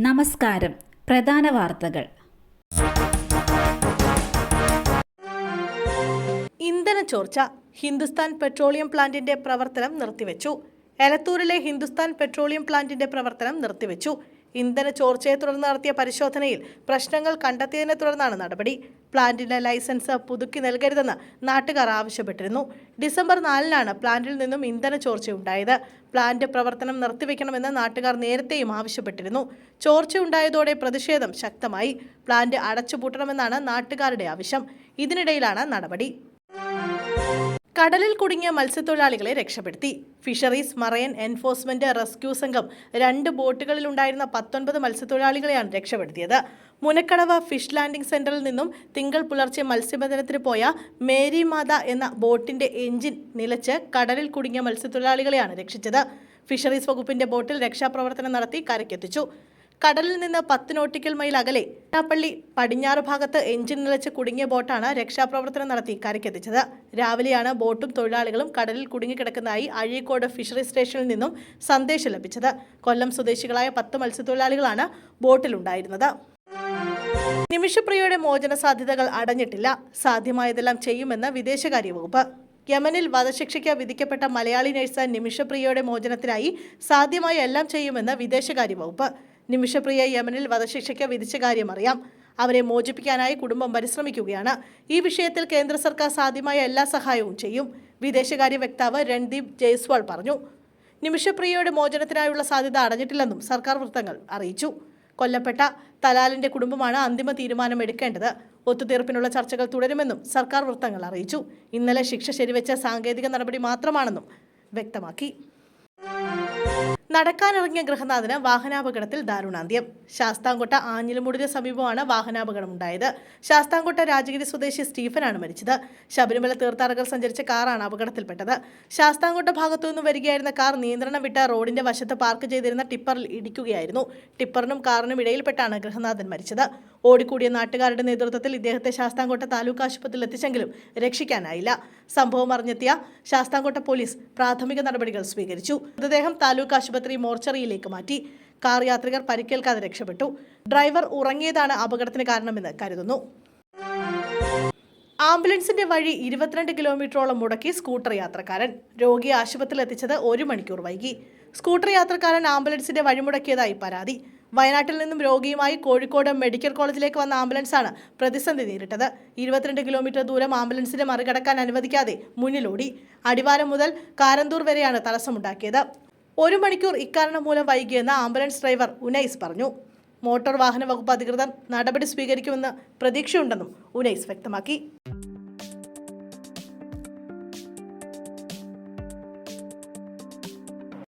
നമസ്കാരം. പ്രധാന വാർത്തകൾ. ഇന്ധന ചോർച്ച. ഹിന്ദുസ്ഥാൻ പെട്രോളിയം പ്ലാന്റിന്റെ പ്രവർത്തനം നിർത്തിവെച്ചു. എലത്തൂരിലെ ഹിന്ദുസ്ഥാൻ പെട്രോളിയം പ്ലാന്റിന്റെ പ്രവർത്തനം നിർത്തിവെച്ചു. ഇന്ധന ചോർച്ചയെ തുടർന്ന് നടത്തിയ പരിശോധനയിൽ പ്രശ്നങ്ങൾ കണ്ടെത്തിയതിനെ തുടർന്നാണ് നടപടി. പ്ലാന്റിന്റെ ലൈസൻസ് പുതുക്കി നൽകരുതെന്ന് നാട്ടുകാർ ആവശ്യപ്പെട്ടിരുന്നു. ഡിസംബർ 4-നാണ് പ്ലാന്റിൽ നിന്നും ഇന്ധന ചോർച്ചയുണ്ടായത്. പ്ലാന്റ് പ്രവർത്തനം നിർത്തിവെക്കണമെന്ന് നാട്ടുകാർ നേരത്തെയും ആവശ്യപ്പെട്ടിരുന്നു. ചോർച്ചയുണ്ടായതോടെ പ്രതിഷേധം ശക്തമായി. പ്ലാന്റ് അടച്ചുപൂട്ടണമെന്നാണ് നാട്ടുകാരുടെ ആവശ്യം. ഇതിനിടയിലാണ് നടപടി. കടലിൽ കുടുങ്ങിയ മത്സ്യത്തൊഴിലാളികളെ രക്ഷപ്പെടുത്തി. ഫിഷറീസ് മറൈൻ എൻഫോഴ്സ്മെന്റ് റെസ്ക്യൂ സംഘം 2 ബോട്ടുകളിലുണ്ടായിരുന്ന 19 മത്സ്യത്തൊഴിലാളികളെയാണ് രക്ഷപ്പെടുത്തിയത്. മുനക്കടവ് ഫിഷ് ലാൻഡിംഗ് സെന്ററിൽ നിന്നും തിങ്കൾ പുലർച്ചെ മത്സ്യബന്ധനത്തിന് പോയ മേരി മാത എന്ന ബോട്ടിന്റെ എഞ്ചിൻ നിലച്ച് കടലിൽ കുടുങ്ങിയ മത്സ്യത്തൊഴിലാളികളെയാണ് രക്ഷിച്ചത്. ഫിഷറീസ് വകുപ്പിന്റെ ബോട്ടിൽ രക്ഷാപ്രവർത്തനം നടത്തി കരയ്ക്കെത്തിച്ചു. കടലിൽ നിന്ന് 10 നോട്ടിക്കൽ മൈൽ അകലെ പള്ളി പടിഞ്ഞാറ് ഭാഗത്ത് എഞ്ചിൻ നിലച്ച് കുടുങ്ങിയ ബോട്ടാണ് രക്ഷാപ്രവർത്തനം നടത്തി കരയ്ക്കെത്തിച്ചത്. രാവിലെയാണ് ബോട്ടും തൊഴിലാളികളും കടലിൽ കുടുങ്ങിക്കിടക്കുന്നതായി അഴീക്കോട് ഫിഷറീസ് സ്റ്റേഷനിൽ നിന്നും സന്ദേശം ലഭിച്ചത്. കൊല്ലം സ്വദേശികളായ 10 മത്സ്യത്തൊഴിലാളികളാണ് ബോട്ടിലുണ്ടായിരുന്നത്. നിമിഷപ്രിയയുടെ മോചന സാധ്യതകൾ അടഞ്ഞിട്ടില്ല. സാധ്യമായതെല്ലാം ചെയ്യുമെന്ന് വിദേശകാര്യ വകുപ്പ്. യമനിൽ വധശിക്ഷയ്ക്ക് വിധിക്കപ്പെട്ട മലയാളി നഴ്സ് നിമിഷപ്രിയയുടെ മോചനത്തിനായി സാധ്യമായ എല്ലാം ചെയ്യുമെന്ന് വിദേശകാര്യ വകുപ്പ്. നിമിഷപ്രിയ യമനിൽ വധശിക്ഷയ്ക്ക് വിധിച്ച കാര്യം അറിയാം. അവരെ മോചിപ്പിക്കാനായി കുടുംബം പരിശ്രമിക്കുകയാണ്. ഈ വിഷയത്തിൽ കേന്ദ്ര സർക്കാർ സാധ്യമായ എല്ലാ സഹായവും ചെയ്യും. വിദേശകാര്യ വക്താവ് രൺദീപ് ജയ്സ്വാൾ പറഞ്ഞു. നിമിഷപ്രിയയുടെ മോചനത്തിനായുള്ള സാധ്യത അടഞ്ഞിട്ടില്ലെന്നും സർക്കാർ വൃത്തങ്ങൾ അറിയിച്ചു. കൊല്ലപ്പെട്ട തലാലിന്റെ കുടുംബമാണ് അന്തിമ തീരുമാനം എടുക്കേണ്ടത്. ഒത്തുതീർപ്പിനുള്ള ചർച്ചകൾ തുടരുമെന്നും സർക്കാർ വൃത്തങ്ങൾ അറിയിച്ചു. ഇന്നലെ ശിക്ഷ ശരിവെച്ച സാങ്കേതിക നടപടി മാത്രമാണെന്നും വ്യക്തമാക്കി. നടക്കാനിറങ്ങിയ ഗൃഹനാഥന് വാഹനാപകടത്തിൽ ദാരുണാന്ത്യം. ശാസ്താംകോട്ട ആഞ്ഞിലിമൂടിന് സമീപമാണ് വാഹനാപകടമുണ്ടായത്. ശാസ്താംകോട്ട രാജഗിരി സ്വദേശി സ്റ്റീഫനാണ് മരിച്ചത്. ശബരിമല തീർത്ഥാടകർ സഞ്ചരിച്ച കാറാണ് അപകടത്തിൽപ്പെട്ടത്. ശാസ്താംകോട്ട ഭാഗത്തുനിന്ന് വരികയായിരുന്ന കാർ നിയന്ത്രണം വിട്ട റോഡിന്റെ വശത്ത് പാർക്ക് ചെയ്തിരുന്ന ടിപ്പറിൽ ഇടിക്കുകയായിരുന്നു. ടിപ്പറിനും കാറിനും ഇടയിൽപ്പെട്ടാണ് ഗൃഹനാഥൻ മരിച്ചത്. ഓടിക്കൂടിയ നാട്ടുകാരുടെ നേതൃത്വത്തിൽ ഇദ്ദേഹത്തെ ശാസ്താംകോട്ട താലൂക്ക് ആശുപത്രിയിൽ എത്തിച്ചെങ്കിലും രക്ഷിക്കാനായില്ല. സംഭവം അറിഞ്ഞെത്തിയ ശാസ്താംകോട്ട പോലീസ് പ്രാഥമിക നടപടികൾ സ്വീകരിച്ചു. മൃതദേഹം താലൂക്ക് ആശുപത്രി മോർച്ചറിയിലേക്ക് മാറ്റി. കാർ യാത്രികർ പരിക്കേൽക്കാതെ രക്ഷപ്പെട്ടു. ഡ്രൈവർ ഉറങ്ങിയതാണ് അപകടത്തിന് കാരണമെന്ന് കരുതുന്നു. ആംബുലൻസിന്റെ വഴി 22 കിലോമീറ്ററോളം മുടക്കി സ്കൂട്ടർ യാത്രക്കാരൻ. രോഗിയെ ആശുപത്രിയിൽ എത്തിച്ചത് 1 മണിക്കൂർ വൈകി. സ്കൂട്ടർ യാത്രക്കാരൻ ആംബുലൻസിന്റെ വഴിമുടക്കിയതായി പരാതി. വയനാട്ടിൽ നിന്നും രോഗിയുമായി കോഴിക്കോട് മെഡിക്കൽ കോളേജിലേക്ക് വന്ന ആംബുലൻസാണ് പ്രതിസന്ധി നേരിട്ടത്. 22 കിലോമീറ്റർ ദൂരം ആംബുലൻസിനെ മറികടക്കാൻ അനുവദിക്കാതെ മുന്നിലോടി. അടിവാരം മുതൽ കാരന്തൂർ വരെയാണ് തടസ്സമുണ്ടാക്കിയത്. 1 മണിക്കൂർ ഇക്കാരണം മൂലം വൈകിയെന്ന് ആംബുലൻസ് ഡ്രൈവർ ഉനൈസ് പറഞ്ഞു. മോട്ടോർ വാഹന വകുപ്പ് അധികൃതർ നടപടി സ്വീകരിക്കുമെന്ന് പ്രതീക്ഷയുണ്ടെന്നും ഉനൈസ് വ്യക്തമാക്കി.